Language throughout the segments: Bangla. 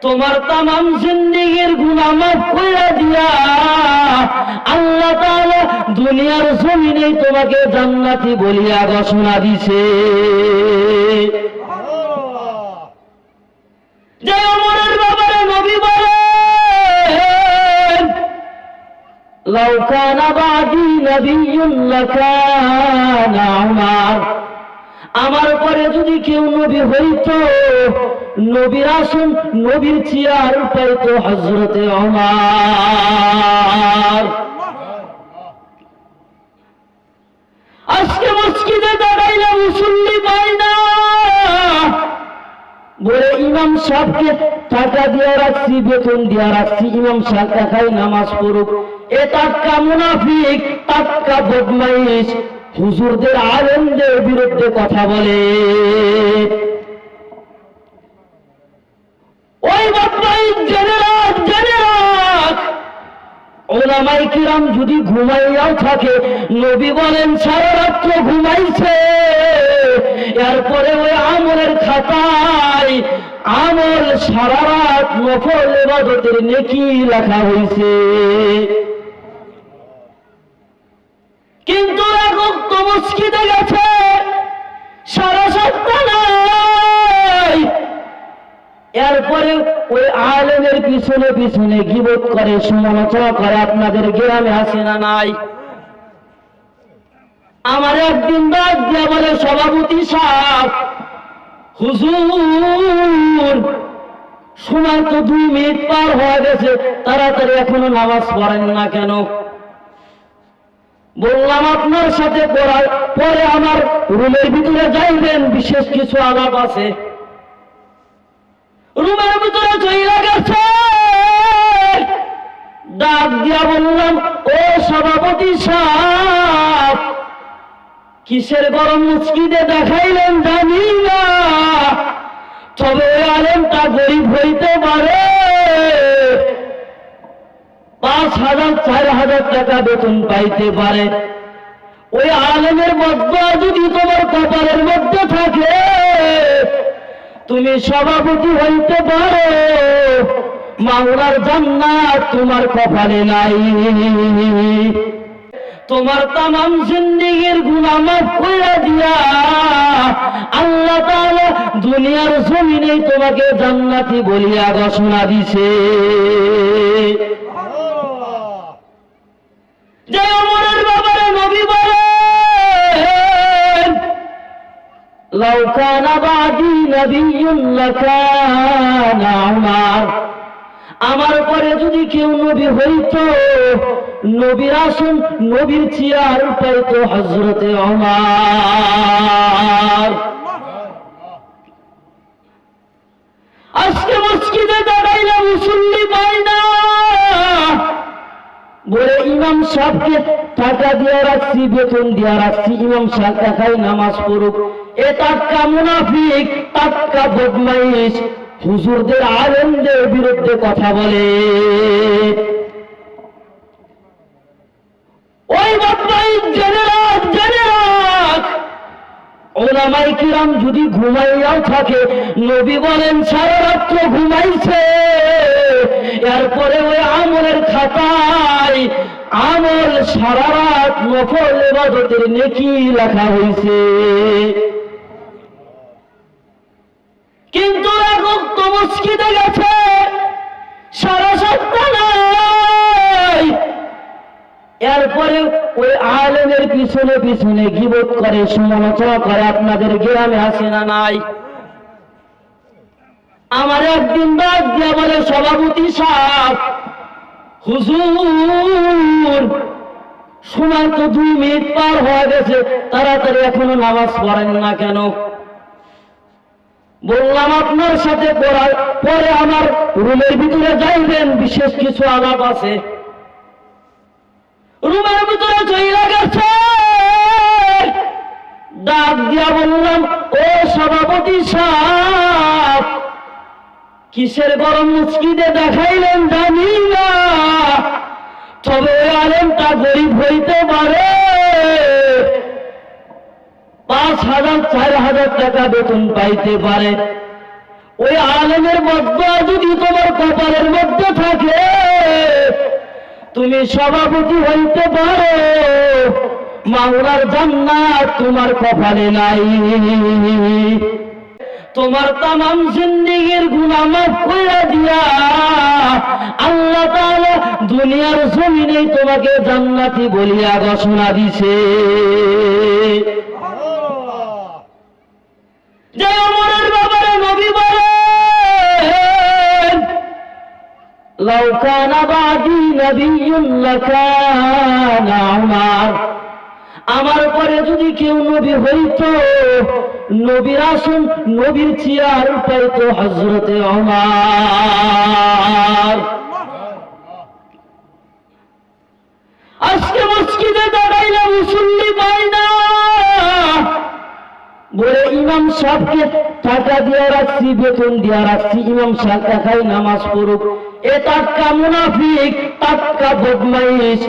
তোমার তামাম জিন্দেগীর গুনাহ মাফ কইরা দিয়া আল্লাহ তাআলা দুনিয়ার জমিনে তোমাকে জান্নাতি বলিয়া ঘোষণা দিছে। যে ওমরের ব্যাপারে নবী বলেন, লাউ কানা বাদি নবিয়্যুন লাকানা উমর, আমার পরে যদি কেউ নবী হইত, নবীর আসন, নবীর চেয়ার পাইতো হযরতে ওমর। আজকে মসজিদে দাঁড়াইলে মুসল্লি পাই না, বলে ইমাম সাহেবকে টাকা দিয়ে রাখছি, বেতন দিয়ে রাখছি, ইমাম সাহেব একাই নামাজ পড়ুক। এ টাটকা মুনাফিক, টাটকা বদমাইশ, হুজুরদের আলেমদের বিরুদ্ধে কথা বলে। ওই বদমাইশ জেনে রাখ, জেনে রাখ, ওলামায়ে কিরাম যদি ঘুমাইয়াও থাকে, নবী বলেন সারা রাত্র ঘুমাইছে, এরপরে ওই আমলের খাতায় আমল সারা রাত নফল ইবাদতের নেকি লেখা হয়েছে। কিন্তু এখন তো মসজিদে গেছে, সারা সপ্তাহ নাই, এরপরে ওই আলেমের পিছনে পিছনে গীবত করে, সমালোচনা করে। আপনাদের গ্রামে আছে না নাই? আমার একদিন ডাক দিয়া বলে, সভাপতি সাহেব, হুজুর সময় তো 2 মিনিট পার হয়ে গেছে, তাড়াতাড়ি এখনো নামাজ পড়েন না কেন? বললাম আপনার সাথে পরে আমার রুমের ভিতরে যাইবেন, বিশেষ কিছু আলাপ আছে। রুমের ভিতরে চইলা গেছে, ডাক দিয়া বললাম, ও সভাপতি সাহেব, কিসের গরম মসজিদে দেখাইলেন জানি না, তবে ওই আলেমটা গরিব হইতে পারে, 5,000 4,000 টাকা বেতন পাইতে পারে। ওই আলেমের বদয়া যদি তোমার কপালের মধ্যে থাকে, তুমি সভাপতি হইতে পারো, মাওলার জান্নাত তোমার কপালে নাই। তোমার তামাম জিন্দেগীর গুনাহ মাফ কইরা দিয়া আল্লাহ তাআলা দুনিয়ার জমিনে তোমাকে জান্নাতি বলিয়া ঘোষণা দিছে। যে ওমরের ব্যাপারে নবী বলেন, লাউ কানা বাদি নবিয়্যুন লাকানা উমর, আমার পরে যদি কেউ নবী হইত, নবীর আসন, নবীর চেয়ার পাইতো হযরতে ওমর। আজকে মসজিদে দাঁড়াইলে মুসল্লি পাই না, বলে ইমাম সাহেবকে টাকা দিয়ে রাখছি, বেতন দিয়ে রাখছি, ইমাম সাহেব একাই নামাজ পড়ুক। এ টাটকা মুনাফিক, টাটকা বদমাইশ, হুজুরদের আলেমদের বিরুদ্ধে কথা বলে। ওই বদমাইশ জেনে রাখ, জেনে রাখ, ওলামায়ে কিরাম যদি ঘুমাইয়াও থাকে, নবী বলেন সারা রাত্র ঘুমাইছে, এরপরে ওই আমলের খাতায় আমল সারা রাত নফল ইবাদতের নেকি লেখা হয়েছে। কিন্তু এখন তো মসজিদে গেছে, সারা সপ্তাহ নাই, এরপরে ওই আলেমের পিছনে পিছনে গীবত করে, সমালোচনা করে। আপনাদের গ্রামে আছে না নাই? আমার একদিন ডাক দিয়া বলে, সভাপতি সাহেব, হুজুর সময় তো 2 মিনিট পার হয়ে গেছে, তাড়াতাড়ি এখনো নামাজ পড়েন না কেন? বললাম আপনার সাথে পরে আমার রুমের ভিতরে যাইবেন, বিশেষ কিছু আলাপ আছে। রুমের ভিতরে চইলা গেছে, ডাক দিয়া বললাম, ও সভাপতি সাহেব, কিসের গরম মসজিদে দেখাইলেন জানি না, তবে ওই আলেমটা গরিব হইতে পারে, 5,000 4,000 টাকা বেতন পাইতে পারে। ওই আলেমের বদয়া যদি তোমার তুমি সভাপতি হইতে পারো, মাওলার জান্নাত তোমার কপালে নাই। তোমার তামাম জিন্দেগীর গুনাহ মাফ কইরা দিয়া আল্লাহ তাআলা দুনিয়ার জমিনে তোমাকে জান্নাতি বলিয়া ঘোষণা দিছে। যে ওমরের ব্যাপারে নবী বলেন, লাউ কানা বাদি নবিয়্যুন লাকানা উমর, আমার পরে যদি কেউ নবী হইতো, নবীর আসন, নবীর চেয়ার পাইতো হযরতে ওমর। আজকে মসজিদে দাঁড়াইলে মুসল্লি পাই না, বলে ইমাম সাহেবকে টাকা দিয়ে রাখছি, বেতন দিয়ে রাখছি, ইমাম সাহেব একাই নামাজ পড়ুক। এ টাটকা মুনাফিক, টাটকা বদমাইশ,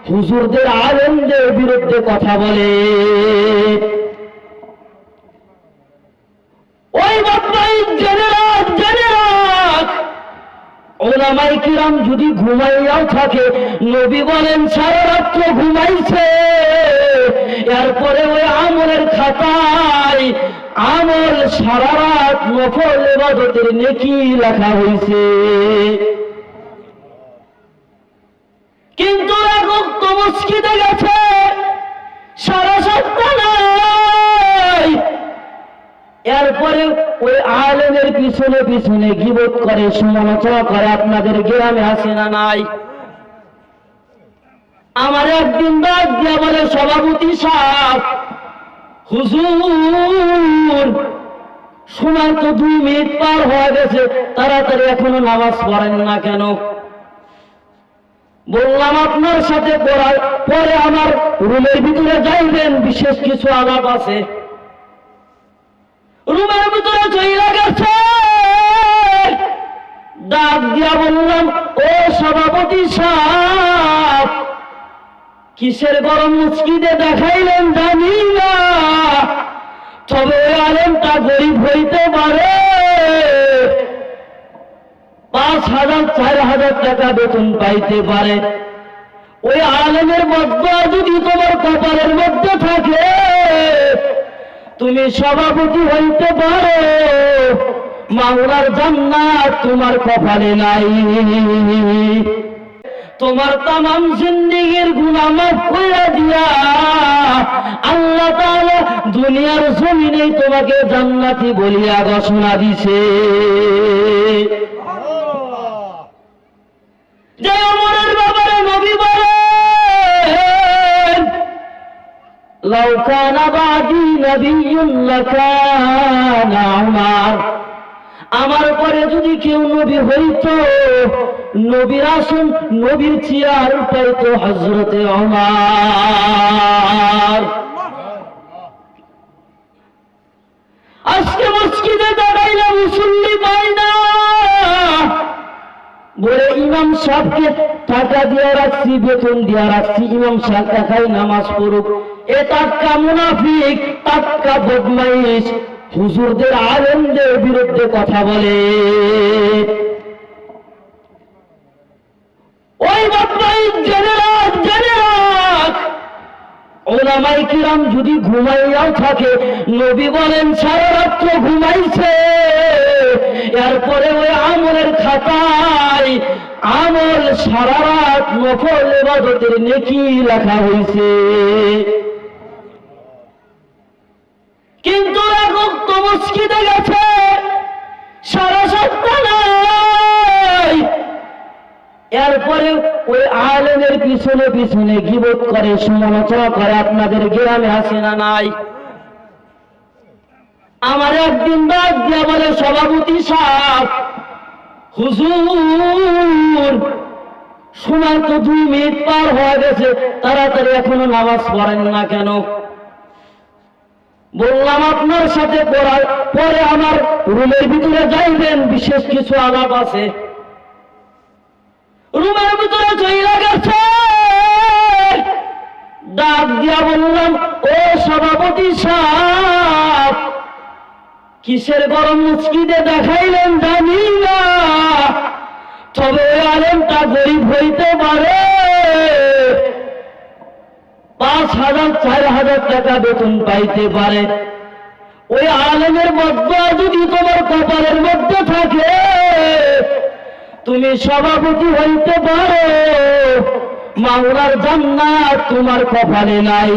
হুজুরদের আলেমদের বিরুদ্ধে কথা বলে। ওই বদমাইশ জেনে রাখ, ওলামায়ে কিরাম যদি ঘুমাইয়াও থাকে, নবী বলেন সারা রাত্র ঘুমাইছে, এরপরে ওই আমলের খাতায় আমল সারা রাত নফল ইবাদতের নেকি লেখা হয়েছে। কিন্তু এখন তো মসজিদে গেছে, সারা সপ্তাহ নাই, এরপরে ওই আলেমের পিছনে পিছনে গীবত করে, সমালোচনা করে। আপনাদের গ্রামে আছে না নাই? আমার একদিন ডাক দিয়া বলে, সভাপতি সাহেব, হুজুর সময় তো 2 মিনিট পার হয়ে গেছে, তাড়াতাড়ি এখনো নামাজ পড়েন না কেন? বললাম আপনার সাথে পরে আমার রুমের ভিতরে যাইবেন, বিশেষ কিছু আলাপ আছে। রুমের ভিতরে চলে গেছে, ডাক দিয়া বললাম, ও সভাপতি সাহেব, কিসের গরম মসজিদে দেখাইলেন জানি না, তবে আলেমটা গরিব হইতে পারে, 5,000 4,000 টাকা বেতন পাইতে পারে। ওই আলেমের বদয়া যদি তোমার কপালের মধ্যে থাকে, তুমি সভাপতি হইতে পারো, মাওলার জান্নাত তোমার কপালে নাই। তোমার তামাম জিন্দেগীর গুনাহ মাফ কইরা দিয়া আল্লাহ তাআলা দুনিয়ার জমিনে তোমাকে জান্নাতি বলিয়া ঘোষণা দিছে। যে ওমরের ব্যাপারে নবী বলেন, লাউ কানা বাদি নবিয়্যুন লাকানা উমর, আমার পরে যদি কেউ নবী হইতো, নবীর আসন, নবীর চেয়ার পাইতো হযরতে ওমর। আজকে মসজিদে দাঁড়াইলে মুসল্লি পাই না, বলে ইমাম সাহেবকে টাকা দিয়ে রাখছি, বেতন দিয়ে রাখছি, ইমাম সাহেব একাই নামাজ পড়ুক। এ টাটকা মুনাফিক, টাটকা বদমাইশ, হুজুরদের আলেমদের বিরুদ্ধে কথা বলে। ওই বদমাইশ জেনে রাখ, ওলামায়ে কিরাম যদি ঘুমাইয়াও থাকে, নবী বলেন সারা রাত্র ঘুমাইছে, এরপরে ওই আমলের খাতায় আমল সারা রাত নফল ইবাদতের নেকি লেখা হয়েছে। কিন্তু এখন তো মসজিদে গেছে, সারা সপ্তাহ নাই, এরপরে ওই আলেমের পিছনে পিছনে গীবত করে, সমালোচনা করে। আপনাদের গ্রামে আছে না নাই? আমার একদিন ডাক দিয়া বলে, সভাপতি সাহেব, হুজুর সময় তো 2 মিনিট পার হয়ে গেছে, তাড়াতাড়ি এখনো নামাজ পড়েন না কেন? বললাম আপনার সাথে পরে আমার রুমের ভিতরে যাইবেন, বিশেষ কিছু আলাপ আছে। রুমের ভিতরে চলে গেছে, ডাক দিয়া বললাম, ও সভাপতি সাহেব, কিসের গরম মসজিদে দেখাইলেন জানি না, তবে আলেমটা গরিব হইতে পারে, 5,000 4,000 টাকা বেতন পাইতে পারে। ওই আলেমের বদয়া যদি তোমার কপালের মধ্যে থাকে, তুমি সভাপতি হইতে পারো, মাওলার জান্নাত তোমার কপালে নাই।